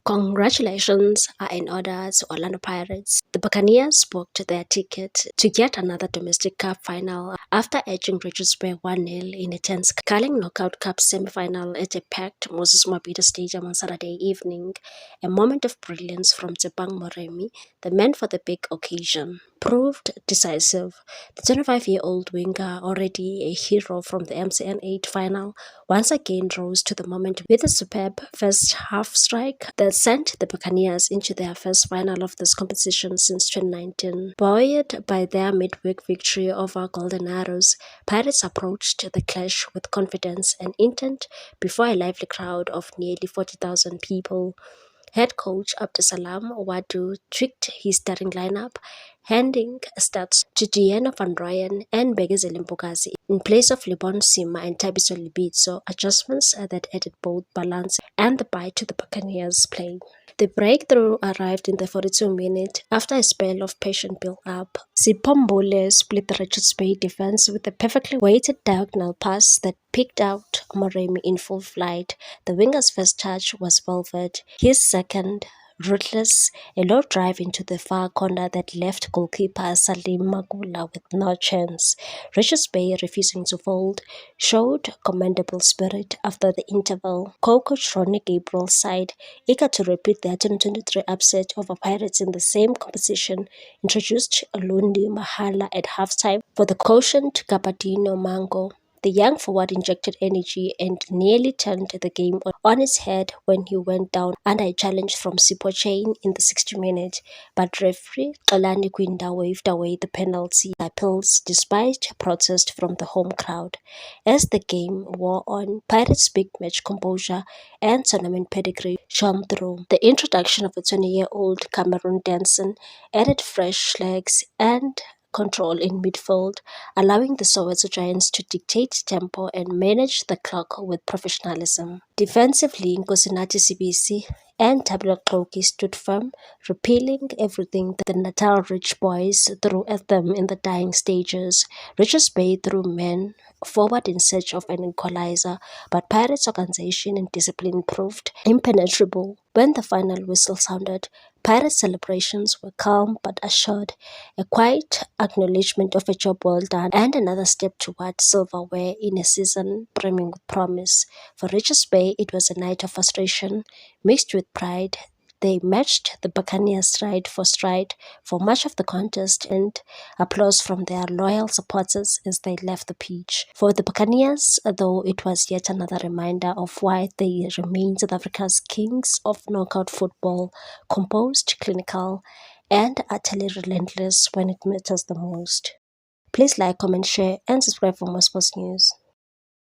Congratulations are in order to Orlando Pirates. The Buccaneers booked their ticket to yet another domestic cup final after edging Richards Bay 1-0 in a tense Carling Knockout Cup semi-final at a packed Moses Mabhida Stadium on Saturday evening. A moment of brilliance from Tshepang Moremi, the man for the big occasion, proved decisive. The 25-year-old winger, already a hero from the MCN 8 final, once again rose to the moment with a superb first half strike that sent the Buccaneers into their first final of this competition since 2019. Buoyed by their midweek victory over Golden Arrows, Pirates approached the clash with confidence and intent before a lively crowd of nearly 40,000 people. Head coach Abdusalam Wadu tweaked his starting lineup, handing starts to Diana van Rooyen and Bekezele Mpokasi in place of Lebon Sima and Thabiso Libitso, adjustments that added both balance and the bite to the Buccaneers' play. The breakthrough arrived in the 42th minute after a spell of patient build-up. Sipho split the Richards Bay defense with a perfectly weighted diagonal pass that picked out Moremi in full flight. The winger's first touch was velvet. His second, ruthless, a low drive into the far corner that left goalkeeper Salim Magula with no chance. Richards Bay, refusing to fold, showed commendable spirit after the interval. Co-coach Ronnie Gabriel's side, eager to repeat their 2023 upset over Pirates in the same competition, introduced Lundi Mahala at halftime for the quotient Capatino Mango. The young forward injected energy and nearly turned the game on its head when he went down under a challenge from Sipho Chain in the 60th minute, but referee Xolani Kwinda waved away the penalty appeals despite protest from the home crowd. As the game wore on, Pirates' big match composure and tournament pedigree shone through. The introduction of a 20-year-old Cameron Danson added fresh legs and control in midfield, allowing the Soweto Giants to dictate tempo and manage the clock with professionalism. Defensively, Nkosinathi Sibisi and Thapelo Qoki stood firm, repelling everything the Natal Rich boys threw at them in the dying stages. Richards Bay threw men forward in search of an equalizer, but Pirates' organization and discipline proved impenetrable. When the final whistle sounded, Pirates' celebrations were calm but assured, a quiet acknowledgement of a job well done and another step toward silverware in a season brimming with promise. For Richards Bay, it was a night of frustration mixed with pride. They matched the Buccaneers stride for much of the contest, and applause from their loyal supporters as they left the pitch. For the Buccaneers, though, it was yet another reminder of why they remain South Africa's kings of knockout football, composed, clinical, and utterly relentless when it matters the most. Please like, comment, share, and subscribe for more sports news.